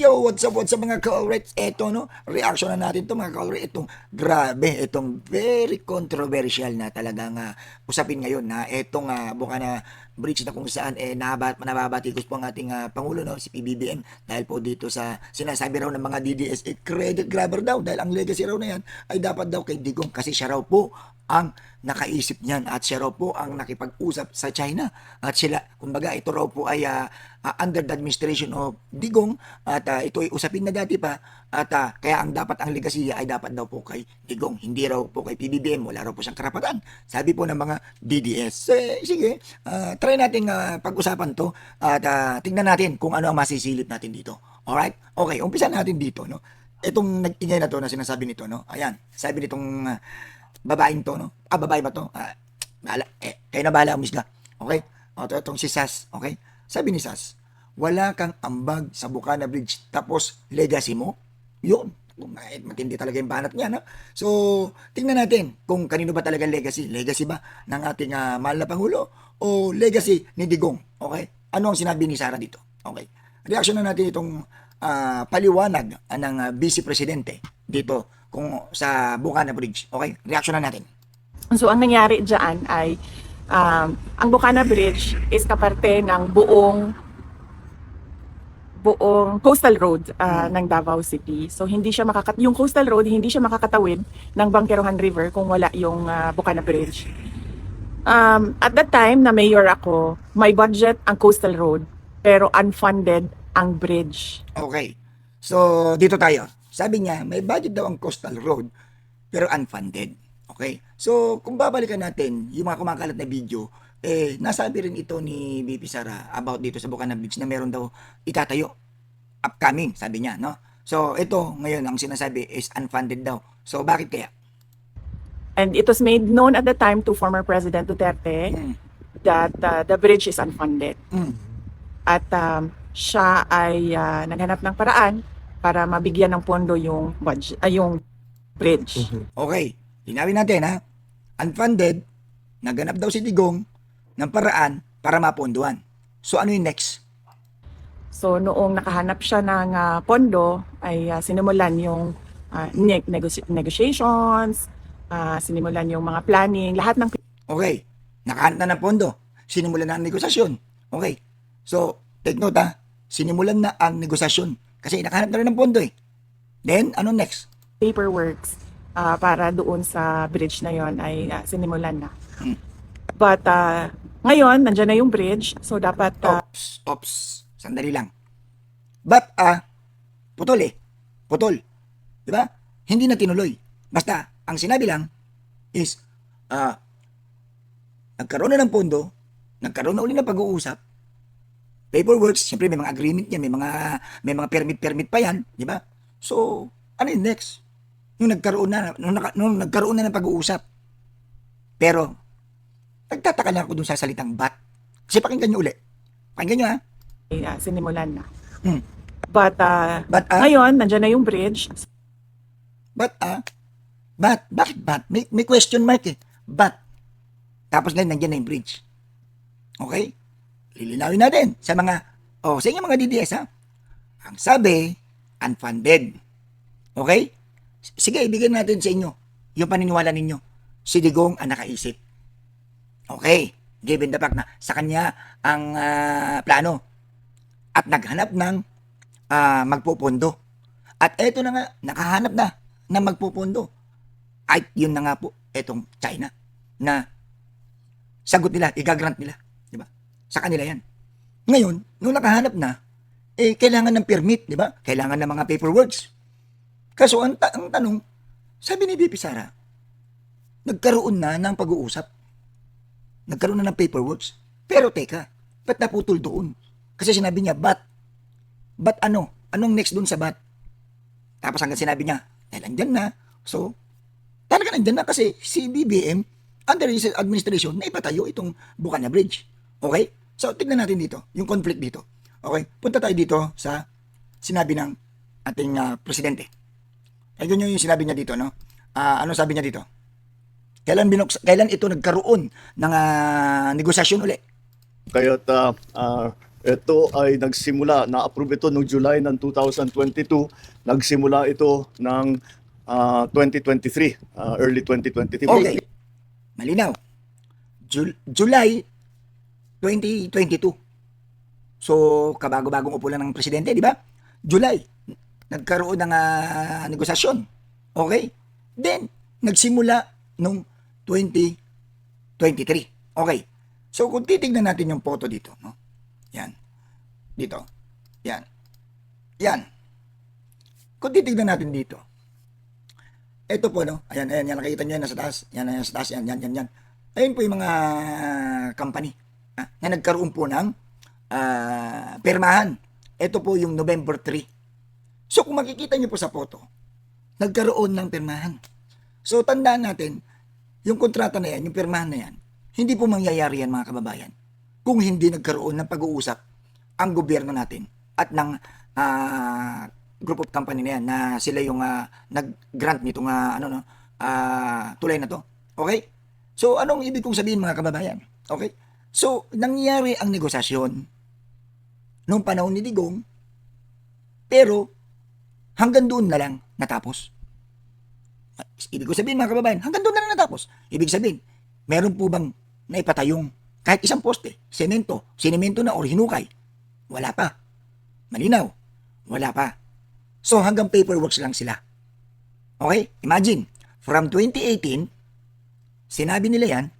Yo, what's up mga ka-alright? Eto, no? Reaction na natin to mga ka-alright. Itong grabe, itong very controversial na talagang usapin ngayon na etong Bukana Bridge na kung saan nababatikos po ang ating Pangulo, no? Si PBBM dahil po dito sa sinasabi raw ng mga DDS credit grabber daw dahil ang legacy raw na yan ay dapat daw kay Digong kasi siya raw po ang nakaisip niyan at siya raw po ang nakipag-usap sa China at sila, kumbaga ito raw po ay under the administration of Digong at ito ay usapin na dati pa at kaya ang dapat ang legasiya ay dapat daw po kay Digong, hindi raw po kay PBBM, wala raw po siyang karapatan, sabi po ng mga DDS. Sige, try natin pag-usapan to at tingnan natin kung ano ang masisilip natin dito. Alright? Okay, umpisa natin dito, no? Itong nag-ingay na to na sinasabi nito, no? Ayan, sabi nitong babaeng to, no? Babae ba to? Bahala. Kayo na bahala, umisga. Okay? O, itong si Sas, okay? Sabi ni Sas, wala kang ambag sa Bukana Bridge, tapos legacy mo? Yun. Matindi talaga yung banat niya, no? So, tingnan natin kung kanino ba talaga legacy. Legacy ba ng ating mahal na Pangulo o legacy ni Digong? Okay? Ano ang sinabi ni Sara dito? Okay. Reaction na natin itong paliwanag ng Vice Presidente dito kung sa Bukana Bridge. Okay? Reaction na natin. So, ang nangyari dyan ay ang Bukana Bridge is kaparte ng buong coastal road ng Davao City. So, hindi siya yung coastal road, hindi siya makakatawid ng Bangkerohan River kung wala yung Bukana Bridge. At that time na mayor ako, may budget ang coastal road, pero unfunded ang bridge. Okay. So, dito tayo. Sabi niya, may budget daw ang coastal road, pero unfunded. Okay? So, kung babalikan natin yung mga kumakalat na video, nasabi rin ito ni BP Sara about dito sa Bukana Bridge na meron daw itatayo. Upcoming, sabi niya, no? So, ito, ngayon, ang sinasabi is unfunded daw. So, bakit kaya? And it was made known at the time to former President Duterte that the bridge is unfunded. At siya ay naghanap ng paraan para mabigyan ng pondo yung budget, yung bridge. Okay, linawin natin ha. Unfunded, naghanap daw si Digong ng paraan para maponduan. So ano yung next? So noong nakahanap siya ng pondo ay sinimulan yung negotiations, sinimulan yung mga planning, lahat ng Okay, nakahanap na ng pondo. Sinimulan na ang negosasyon. Okay, so take note ha. Sinimulan na ang negosasyon kasi nakahanap na rin ng pondo eh. Then, ano next? paperworks para doon sa bridge na yon ay sinimulan na. But ngayon, nandiyan na yung bridge, so dapat Ops. Sandali lang. But, putol eh. Putol. Diba? Hindi na tinuloy. Basta, ang sinabi lang is, nagkaroon na ng pondo, nagkaroon na uli ng pag-uusap, paperworks, siyempre may mga agreement yan, may mga permit pa yan, di ba? So, ano yung next? Nung nagkaroon na ng pag-uusap. Pero, nagtataka lang ako dun sa salitang but. Kasi pakinggan nyo uli. Pakinggan nyo ha. Sinimulan na. Hmm. But ngayon, nandiyan na yung bridge. Bakit but? May question mark eh. But. Tapos ngayon, nandiyan na yung bridge. Okay? Lilinawin natin sa inyong mga DDS ha. Ang sabi, unfunded. Okay? Sige, ibigay natin sa inyo yung paniniwala ninyo. Si Digong ang nakaisip. Okay, given the fact na sa kanya ang plano at naghanap ng magpupondo. At eto na nga, nakahanap na ng magpupondo. At yun na nga po, etong China na sagot nila, igagrant nila. Di ba? Sa kanila yan. Ngayon, nung nakahanap na, kailangan ng permit, di ba? Kailangan ng mga paperworks. Kaso ang tanong, sabi ni BP Sara, nagkaroon na ng pag-uusap. Nagkaroon na ng paperworks. Pero teka, ba't naputol doon? Kasi sinabi niya, but ano? Anong next doon sa but? Tapos hanggang sinabi niya, nandyan na. So, talaga nandyan na kasi si BBM, under his administration, na ipatayo itong Bukana Bridge. Okay? So, tignan natin dito, yung conflict dito. Okay? Punta tayo dito sa sinabi ng ating presidente. Ay, yun yung sinabi niya dito, no? Ano sabi niya dito? Kailan ito nagkaroon ng negosasyon uli? Kayo't Ito ay nagsimula, na-approve ito noong July ng 2022. Nagsimula ito ng 2023, early 2023. Okay. Malinaw. July 2022. So, kabago-bagong upo lang ng presidente, di ba? July, nagkaroon ng negosasyon. Okay? Then, nagsimula nung 2023. Okay. So, kung titignan natin yung photo dito, no? Yan. Dito. Yan. Yan. Kung titignan natin dito, ito po, no? Ayan, ayan, yan. Nakikita nyo yan nasa taas. Yan, yan, nasa taas. Yan, yan, yan, yan. Ayun po yung mga company na nagkaroon po ng permahan. Ito po yung November 3. So, kung makikita nyo po sa photo, nagkaroon ng permahan. So, tandaan natin, yung kontrata na yan, yung permahan na yan, hindi po mangyayari yan, mga kababayan, kung hindi nagkaroon ng pag-uusap ang gobyerno natin at ng group of company na yan na sila yung nag-grant nitong tulay na to. Okay? So, anong ibig kong sabihin, mga kababayan? Okay? So, nangyari ang negosasyon noong panahon ni Digong, pero hanggang doon na lang natapos. Ibig ko sabihin, mga kababayan, hanggang doon na lang natapos. Ibig sabihin, meron po bang naipatayong kahit isang poste, sinemento na or hinukay? Wala pa. Malinaw. Wala pa. So, hanggang paperworks lang sila. Okay? Imagine, from 2018, sinabi nila yan,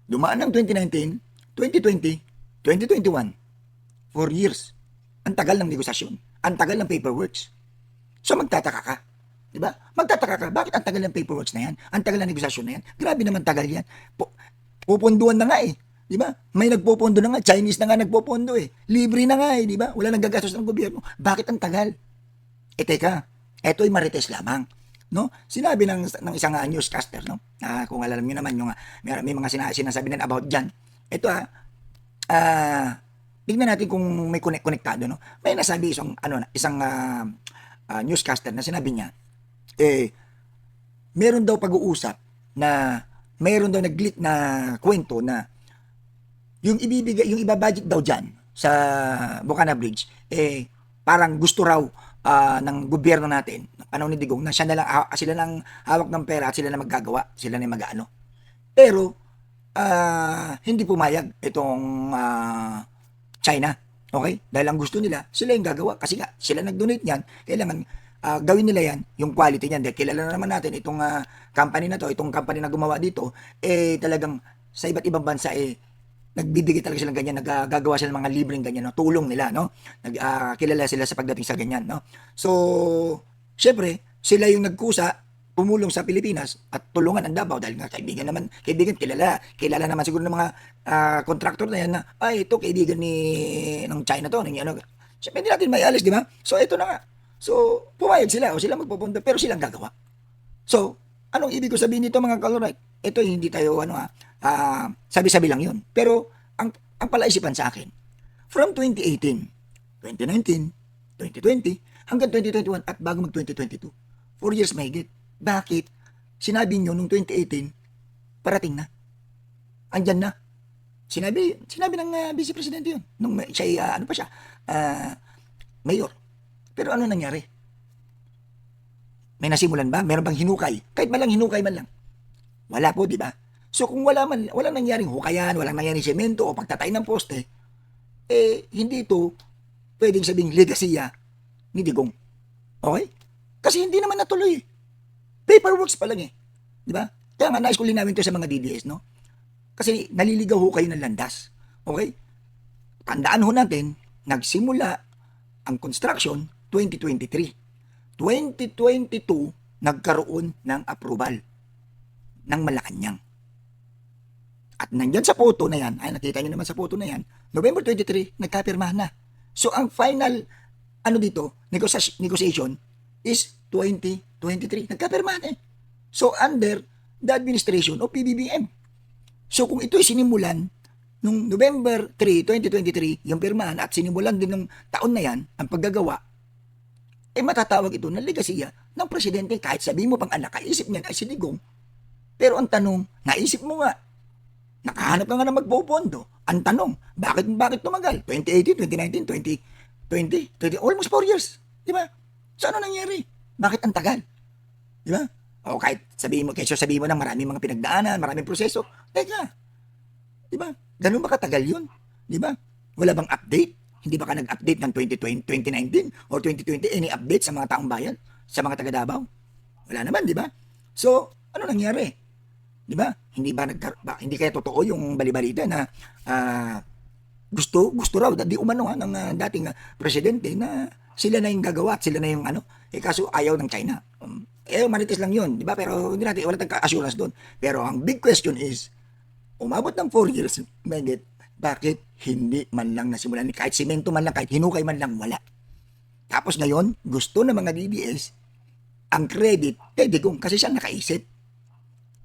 dumaan ng 2019, 2020, 2021, 4 years. Ang tagal ng negosasyon. Ang tagal ng paperworks. So, magtataka ka. Diba? Magtataka ka, bakit ang tagal ng paperworks na yan? Ang tagal ng negosasyon na yan? Grabe naman tagal yan. Pupunduan na nga eh. Diba? May nagpopondo na nga. Chinese na nga nagpopondo eh. Libre na nga eh. Diba? Wala nang gagastos ng gobyerno. Bakit ang tagal? Teka, eto'y marites lamang. No? Sinabi ng isang newscaster, no? Kung alam niyo naman yung may mga sinasabi na about dyan. Ito tignan natin kung may konektado, no? May nasabi isang newscaster na sinabi niya, meron daw pag-uusap na meron daw nag-leak na kwento na yung ibabudget daw dyan sa Bocana Bridge, parang gusto raw ng gobyerno natin, ng panahon ni Digong, na sila lang hawak ng pera at sila na maggagawa, sila na mag-ano. Pero, hindi pumayag itong China. Okay? Dahil ang gusto nila, sila yung gagawa. Kasi nga, sila nag-donate niyan, kailangan gawin nila yan, yung quality niyan. Dahil kilala na naman natin itong company na to, itong company na gumawa dito, talagang sa iba't ibang bansa, nagbibigay talaga silang ganyan, nagagawa sila ng mga libreng ganyan, no? Tulong nila, no? Kilala sila sa pagdating sa ganyan, no? So, syempre, sila yung nagkusa, pumulong sa Pilipinas at tulungan ang Davao dahil nga kaibigan, kilala naman siguro ng mga contractor na yan na, ito kaibigan ng China to, syempre hindi natin may alis, di ba? So, ito na nga. So, pumayag sila o sila magpupunta, pero silang gagawa. So, anong ibig ko sabihin nito, mga kalorite? Ito hindi tayo sabi-sabi lang yun. Pero ang palaisipan sa akin, from 2018, 2019, 2020, hanggang 2021 at bago mag 2022, 4 years mahigit. Bakit? Sinabi nyo nung 2018, parating na. Andyan na. Sinabi ng Vice Presidente yun. Nung siya, mayor. Pero ano nangyari? May nasimulan ba? Meron bang hinukay? Kahit malang hinukay man lang. Wala po, di ba? So kung walang nangyaring hukayan, walang nangyaring semento o pagtatay ng poste, hindi ito pwedeng sabing legasiya ni Digong. Okay? Kasi hindi naman natuloy. Paperworks pa lang eh. Di ba? Kaya nga nais ko linawin ito sa mga DDS, no? Kasi naliligaw ho kayo ng landas. Okay? Tandaan ho natin, nagsimula ang construction 2023. 2022, nagkaroon ng approval ng Malacanang. At nandyan sa photo na yan, ay nakita nyo naman sa photo na yan, November 23, nagkapirmahan na. So, ang final, negotiation is 2023. Nagkapirmahan eh. So, under the administration of PBBM. So, kung ito'y sinimulan nung November 3, 2023, yung pirmahan at sinimulan din ng taon na yan, ang paggagawa, matatawag ito na legasiya ng presidente. Kahit sabihin mo pang nakaisip niyan ay si Digong. Pero ang tanong, naisip mo nga, nakahanap ka nga na magpopondo, Ang tanong, bakit tumagal? 2018, 2019, 2020, almost 4 years. Di ba? So ano nangyari? Bakit ang tagal? Di ba? O kahit sabihin mo na maraming mga pinagdaanan, maraming proseso. Teka, di ba? Ganun ba katagal yun? Di ba? Wala bang update? Hindi ba ka nag-update ng 2020, 2019 or 2020? Any update sa mga taong bayan? Sa mga taga Davao? Wala naman, di ba? So, ano nangyari? Di ba? Hindi kaya totoo yung balibalita na gusto raw di umano ng dating presidente na sila na yung gagawa at sila na yung kaso ayaw ng China. Marites lang yun, di ba? Pero hindi natin, wala tayong assurance doon. Pero ang big question is, umabot ng 4 years, bakit hindi man lang nasimulan, kahit simento man lang, kahit hinukay man lang, wala. Tapos ngayon, gusto ng mga DDS, ang credit kay Digong kasi siya nakaisip.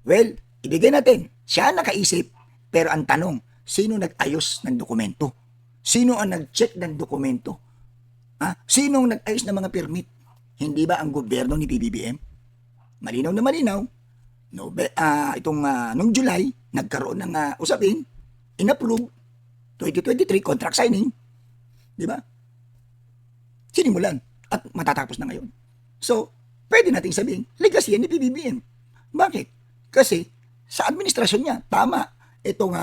Well, ibigay natin, siya nakaisip, pero ang tanong, sino nag-ayos ng dokumento? Sino ang nag-check ng dokumento? Sino ang nag-ayos ng mga permit? Hindi ba ang gobyerno ni PBBM? Malinaw na malinaw, nung July, nagkaroon ng usapin, in-approve, 2023, contract signing, di ba? Sinimulan at matatapos na ngayon. So, pwede nating sabihin, legacy yan ni PBBM. Bakit? Kasi, sa administrasyon niya, tama itong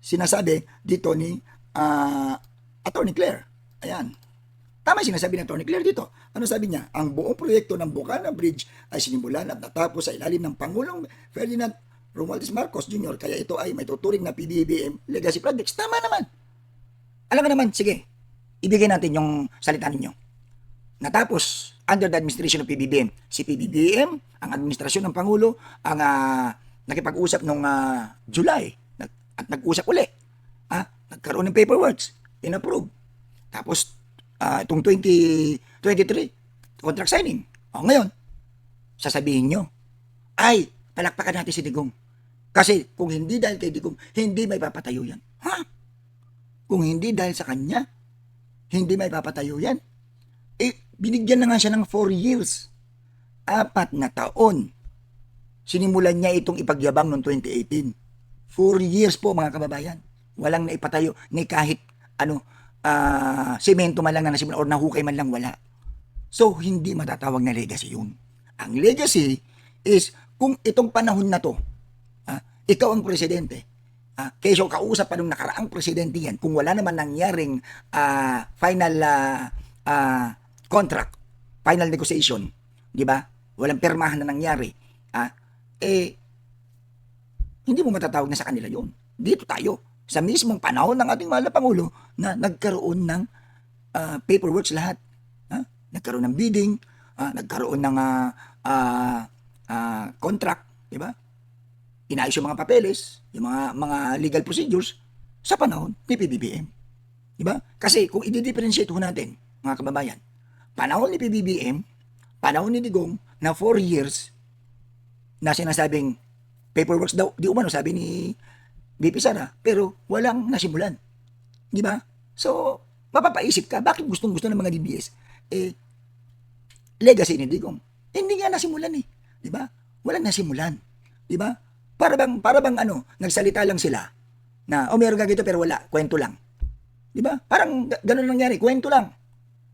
sinasabi dito ni Attorney Claire. Ayan. Tama yung sinasabi ng Attorney Claire dito. Ano sabi niya? Ang buong proyekto ng Bocana Bridge ay sinimulan at natapos sa ilalim ng Pangulong Ferdinand Romualdez Marcos Jr. Kaya ito ay may tuturing na PBBM legacy projects. Tama naman. Alam ka naman, sige, ibigay natin yung salita ninyo. Natapos, under the administration ng PBBM, si PBBM, ang administrasyon ng Pangulo, ang nakipag-usap nung July, at nag-usap uli. Nagkaroon ng paperworks, in-approve. Tapos, itong 2023, contract signing. Ngayon, sasabihin nyo, ay, palakpakan natin si Digong. Kasi kung hindi dahil kay Digong, hindi may papatayo yan. Kung hindi dahil sa kanya, hindi may papatayo yan. Binigyan na nga siya ng 4 years. 4 na taon. Sinimulan niya itong ipagyabang noong 2018. 4 years po mga kababayan. Walang naipatayo ni kahit semento man lang na nasimulan or nahukay man lang, wala. So, hindi matatawag na legacy yun. Ang legacy is kung itong panahon na to, ikaw ang presidente, kesyo kausap pa nung nakaraang presidente yan, kung wala naman nangyaring final contract, final negotiation, di ba? Walang permahan na nangyari, hindi mo matatawag na sa kanila yun. Dito tayo, sa mismong panahon ng ating mahal na Pangulo, na nagkaroon ng paperworks lahat. Nagkaroon ng bidding, nagkaroon ng contract, di ba? Inayos yung mga papeles, yung mga legal procedures sa panahon ni PBBM. Di ba? Kasi kung i-differentiate ho natin, mga kababayan, panahon ni PBBM, panahon ni Digong na 4 years na sinasabing paperworks daw, di umano sabi ni BP Sara, pero walang nasimulan. Di ba? So, mapapaisip ka, bakit gustong-gusto ng mga DBS? Legacy ni Digong. Hindi nga nasimulan eh. Di ba? Walang nasimulan. Di ba? Para bang nagsalita lang sila na, meron gagawin ito pero wala, kwento lang. Di ba? Parang ganun nangyari, kwento lang.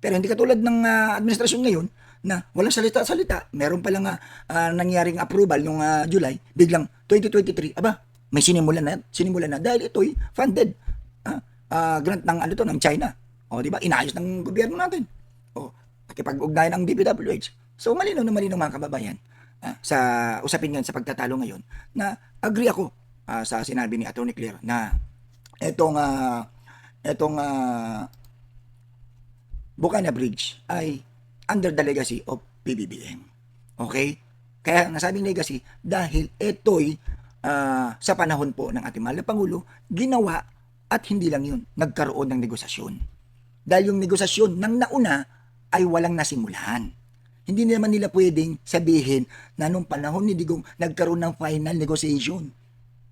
Pero hindi katulad ng administrasyon ngayon na walang salita-salita. Meron pa lang nangyaring approval nung July, biglang 2023, may sinimulan na dahil ito'y funded grant ng China. Di ba? Inayos ng gobyerno natin. Nakipag-ugnayan ng DPWH. So malinaw na malinaw mga kababayan sa usapin ngayon, sa pagtatalo ngayon, na agree ako sa sinabi ni Attorney Claire na etong Bocana Bridge ay under the legacy of PBBM. Okay? Kaya nasabing legacy dahil ito'y sa panahon po ng ating mahal na Pangulo, ginawa at hindi lang yun, nagkaroon ng negosasyon. Dahil yung negosasyon ng nauna ay walang nasimulan. Hindi naman nila pwedeng sabihin na nung panahon ni Digong nagkaroon ng final negotiation.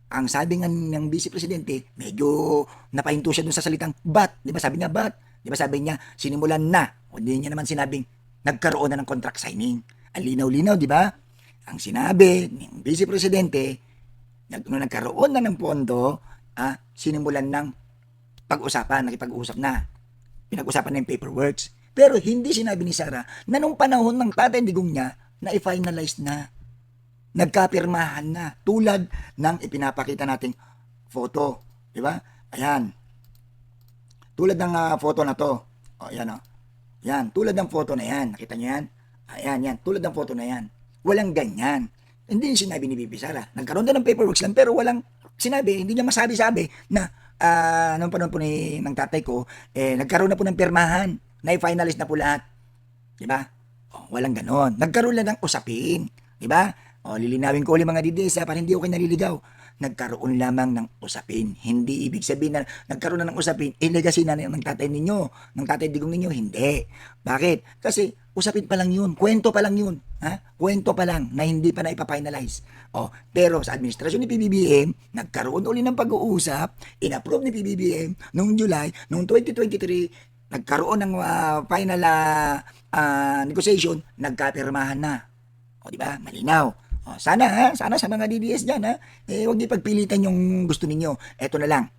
Ang sabi nga ng Vice Presidente, medyo napahinto siya dun sa salitang but. Di ba sabi niya but? Di ba sabi niya sinimulan na? O hindi niya naman sinabing nagkaroon na ng contract signing. Ang linaw-linaw, di ba? Ang sinabi ng Vice Presidente, nung nagkaroon na ng pondo, sinimulan ng pag-usapan, nakipag-usap na. Pinag-usapan na yung paperworks. Pero hindi sinabi ni Sara na nung panahon ng Tatay Digong niya, na i-finalize na. Nagkapirmahan na. Tulad ng ipinapakita nating photo. Di ba? Ayan. Tulad ng photo na to. O, ayan o. Yan. Tulad ng photo na yan. Nakita nyo yan? Ayan, yan. Tulad ng photo na yan. Walang ganyan. Hindi sinabi ni Bibi Sara. Nagkaroon din ng paperworks lang pero walang sinabi. Hindi niya masabi-sabi na nung panahon po ng tatay ko, nagkaroon na po ng pirmahan. Na-finalize na po lahat. Di ba? O, walang ganon. Nagkaroon lang ng usapin. Di ba? O, lilinawin ko ulit mga DDS para hindi ako kayo naliligaw. Nagkaroon lamang ng usapin. Hindi ibig sabihin na nagkaroon na ng usapin, legacy na ng tatay ninyo, ng tatay Digong ninyo. Hindi. Bakit? Kasi usapin pa lang yun. Kwento pa lang yun. Kwento pa lang na hindi pa na ipa-finalize. O, pero sa administrasyon ni PBBM, nagkaroon uli ng pag-uusap, in-approve ni PBBM noong July, noong 2023, nagkaroon ng final negotiation, nagkapirmahan na. O, di ba? Malinaw. O, sana sa mga DDS dyan, huwag niyo pagpilitan yung gusto ninyo. Eto na lang.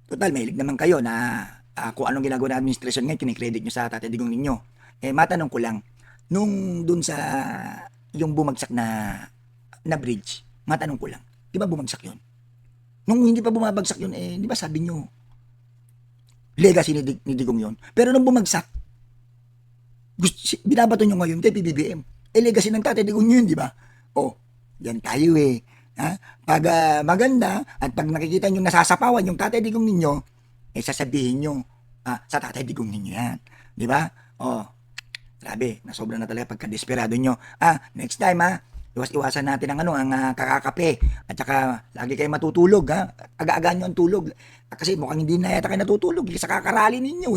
Total, mahilig naman kayo na kung anong ginagawa ng administrasyon ngayon, kinikredit nyo sa Tatay Digong ninyo. Matanong ko lang, nung dun sa yung bumagsak na bridge, matanong ko lang, di ba bumagsak yun? Nung hindi pa bumabagsak yun, di ba sabi nyo, legacy ni Digong yun? Pero nung bumagsak, binabato nyo ngayon kay PBBM. Legacy ng Tatay Digong yun, di ba? Yan tayo Pag maganda at pag nakikita nyo nasasapawan yung Tatay Digong ninyo, sasabihin nyo, sa Tatay Digong ninyo yan. Di ba? Grabe, nasobra na talaga pagka-desperado nyo. Next time iwas-iwasan natin ang kakakape. At saka, lagi kayo matutulog Aga-aga nyo ang tulog. Kasi mukhang hindi na yata kayo natutulog sa kakarali ninyo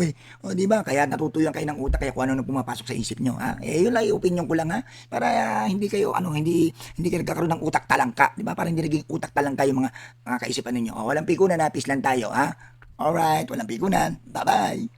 di ba? Kaya natutuyan kayo ng utak, kaya kung ano pumapasok sa isip nyo yun lang yung opinion ko lang para hindi kayo hindi kayo nagkakaroon ng utak talangka, di ba? Para hindi naging utak talangka yung mga kaisipan ninyo. Walang pikunan, peace lang tayo Alright, walang pikunan. Bye-bye.